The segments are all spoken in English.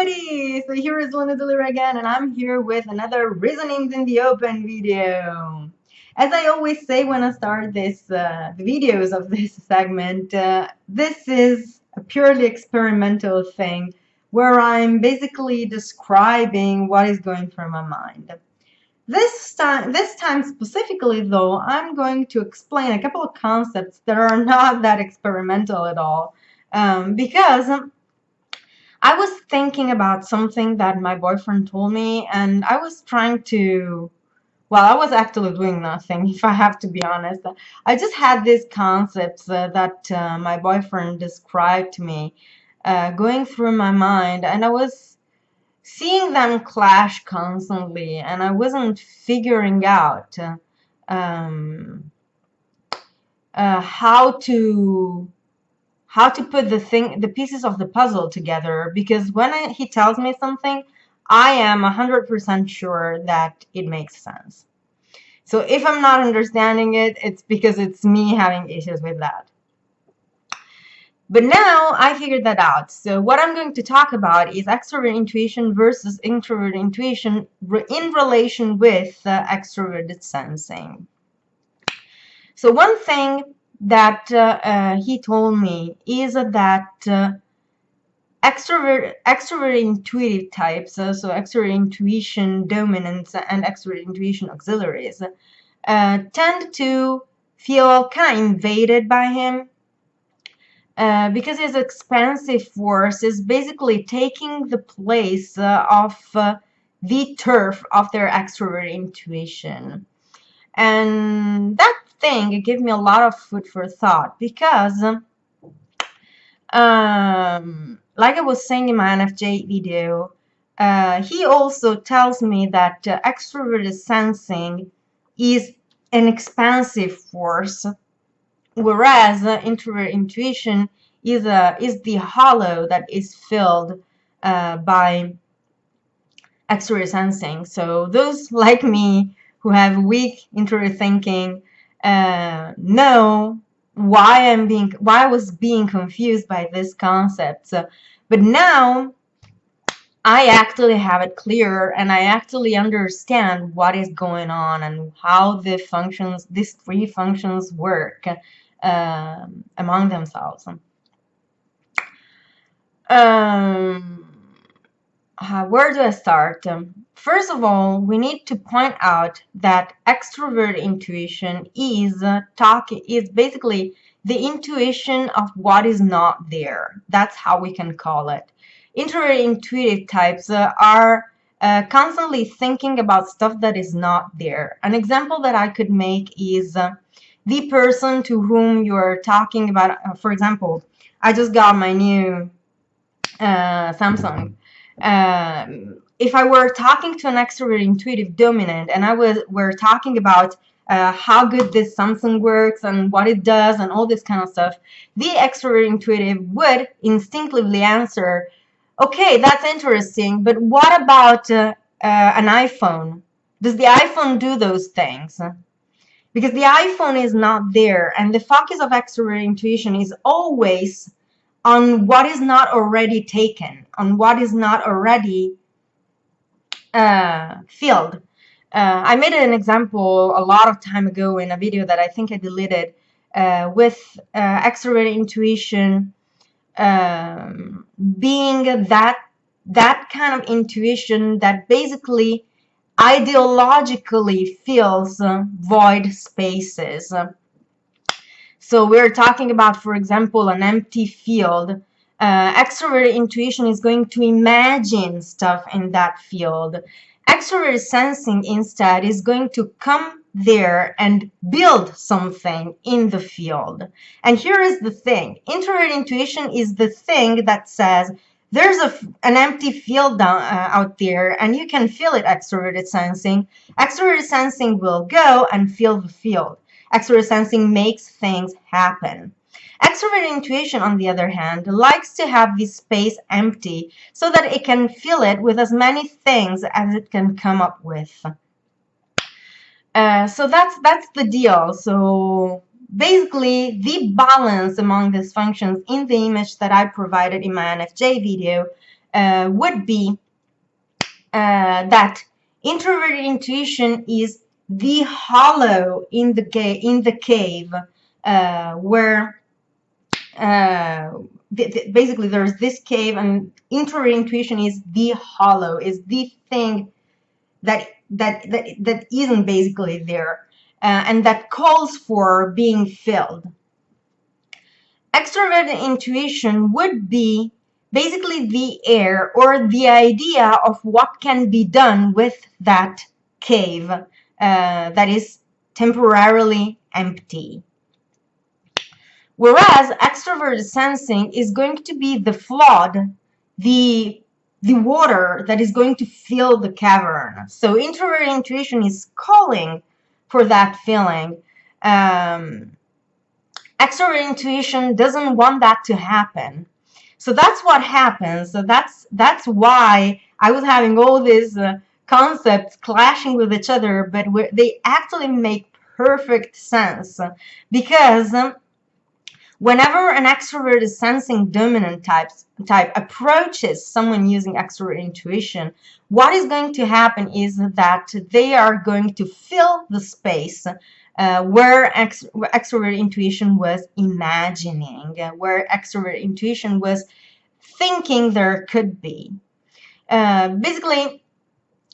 everybody! So here is Luna Delira again, and I'm here with another Reasonings in the Open video. As I always say when I start the videos of this segment, this is a purely experimental thing where I'm basically describing what is going through my mind. This time specifically, though, I'm going to explain a couple of concepts that are not that experimental at all, because I was thinking about something that my boyfriend told me, and I was trying to, well, I was actually doing nothing, if I have to be honest. I just had these concepts that my boyfriend described to me going through my mind, and I was seeing them clash constantly, and I wasn't figuring out um, how to put the pieces of the puzzle together, because when he tells me something, I am 100% sure that it makes sense. So if I'm not understanding it, it's because it's me having issues with that. But now I figured that out. So what I'm going to talk about is extrovert intuition versus introvert intuition in relation with extroverted sensing. So one thing that he told me is that extrovert intuitive types, so extrovert intuition dominants and extrovert intuition auxiliaries, tend to feel kind of invaded by him because his expansive force is basically taking the place of the turf of their extrovert intuition. And that thing gave me a lot of food for thought, because like I was saying in my NFJ video, he also tells me that extroverted sensing is an expansive force, whereas introvert intuition is the hollow that is filled by extrovert sensing. So those like me who have weak introvert thinking know why I was being confused by this concept. But now I actually have it clear, and I actually understand what is going on and how these three functions work among themselves. Where do I start? First of all, we need to point out that extrovert intuition is basically the intuition of what is not there. That's how we can call it. Introvert intuitive types are constantly thinking about stuff that is not there. An example that I could make is the person to whom you're talking about. For example, I just got my new Samsung. If I were talking to an extrovert intuitive dominant and we're talking about how good this Samsung works and what it does and all this kind of stuff, the extrovert intuitive would instinctively answer, okay, that's interesting, but what about an iPhone? Does the iPhone do those things? Because the iPhone is not there, and the focus of extrovert intuition is always on what is not already taken, on what is not already filled. I made an example a lot of time ago in a video that I think I deleted with extrovert intuition being that kind of intuition that basically ideologically fills void spaces. So we're talking about, for example, an empty field. Extroverted intuition is going to imagine stuff in that field. Extroverted sensing instead is going to come there and build something in the field. And here is the thing. Introverted intuition is the thing that says there's an empty field out there and you can feel it. Extroverted sensing will go and fill the field. Extrovert sensing makes things happen. Extrovert intuition, on the other hand, likes to have this space empty so that it can fill it with as many things as it can come up with. So that's the deal. So basically, the balance among these functions in the image that I provided in my NFJ video would be that introverted intuition is the hollow in the cave, where basically there's this cave, and introverted intuition is the hollow, is the thing that isn't basically there, and that calls for being filled. Extroverted intuition would be basically the air, or the idea of what can be done with that cave that is temporarily empty. Whereas extroverted sensing is going to be the flood, the water that is going to fill the cavern. So introverted intuition is calling for that feeling. Extroverted intuition doesn't want that to happen. So that's what happens. So that's why I was having all these concepts clashing with each other, but they actually make perfect sense, because whenever an extroverted sensing dominant type approaches someone using extroverted intuition, what is going to happen is that they are going to fill the space where extroverted intuition was imagining, where extroverted intuition was thinking there could be. Basically,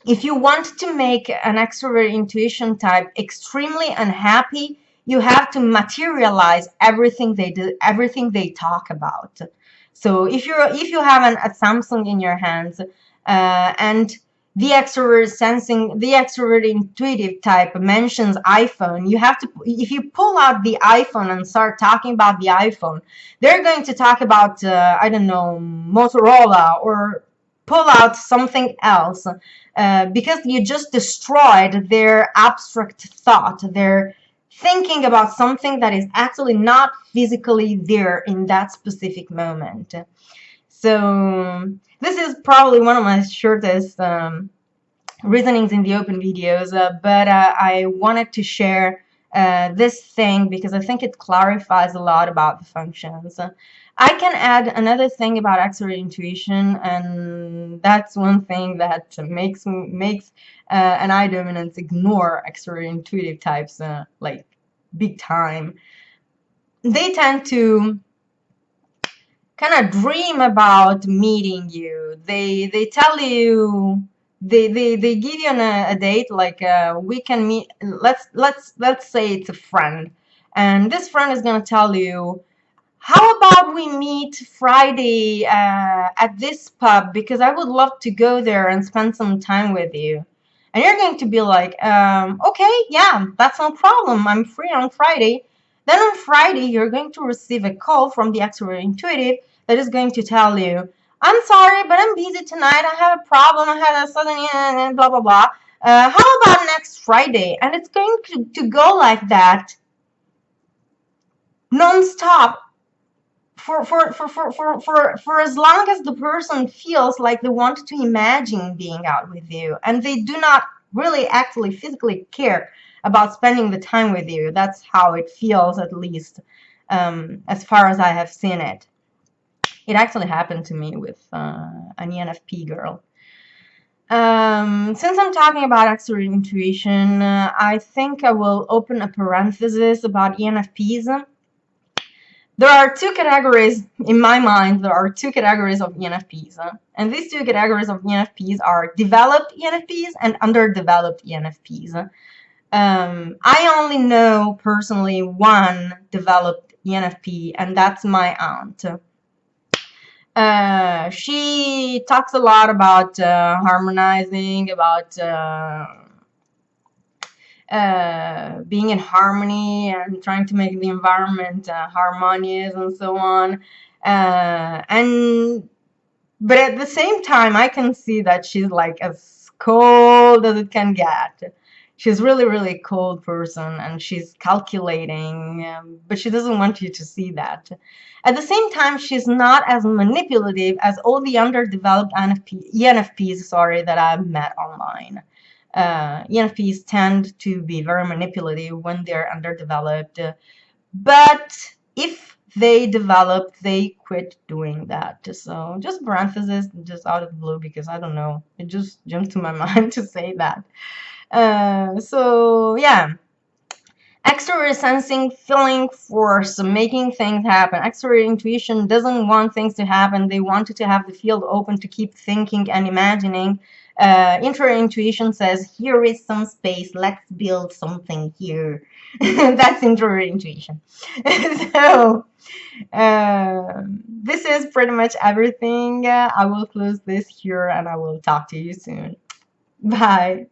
if you want to make an extroverted intuition type extremely unhappy, you have to materialize everything they do, everything they talk about. So if you have a Samsung in your hands, and the extroverted intuitive type mentions iPhone, you have to, if you pull out the iPhone and start talking about the iPhone, they're going to talk about I don't know, Motorola, or pull out something else, because you just destroyed their abstract thought. They're thinking about something that is actually not physically there in that specific moment. So this is probably one of my shortest reasonings in the open videos, but I wanted to share this thing because I think it clarifies a lot about the functions. I can add another thing about extroverted intuition, and that's one thing that makes an I dominance ignore extroverted intuitive types like big time. They tend to kind of dream about meeting you. They tell you, they give you a date, like we can meet. Let's say it's a friend, and this friend is gonna tell you, how about we meet Friday at this pub, because I would love to go there and spend some time with you. And you're going to be like, okay, yeah, that's no problem. I'm free on Friday. Then on Friday, you're going to receive a call from the extrovert intuitive that is going to tell you, I'm sorry, but I'm busy tonight. I have a problem. I had a sudden blah, blah, blah. How about next Friday? And it's going to go like that non-stop for as long as the person feels like they want to imagine being out with you, and they do not really actually physically care about spending the time with you. That's how it feels, at least as far as I have seen it. It actually happened to me with an ENFP girl. Since I'm talking about extroverted intuition, I think I will open a parenthesis about ENFPs. There are two categories, in my mind, there are two categories of ENFPs. And these two categories of ENFPs are developed ENFPs and underdeveloped ENFPs. I only know personally one developed ENFP, and that's my aunt. She talks a lot about harmonizing, about being in harmony and trying to make the environment harmonious and so on. But at the same time, I can see that she's like as cold as it can get. She's really, really cold person, and she's calculating, but she doesn't want you to see that. At the same time, she's not as manipulative as all the underdeveloped ENFPs, that I've met online. ENFPs tend to be very manipulative when they're underdeveloped, but if they quit doing that. So just parenthesis, just out of the blue, because I don't know, it just jumped to my mind to say that. So yeah, extrovert sensing, feeling force, making things happen. Extrovert intuition doesn't want things to happen. They want it to have the field open to keep thinking and imagining. Introvert intuition says, here is some space. Let's build something here. That's introvert intuition. So this is pretty much everything. I will close this here and I will talk to you soon. Bye.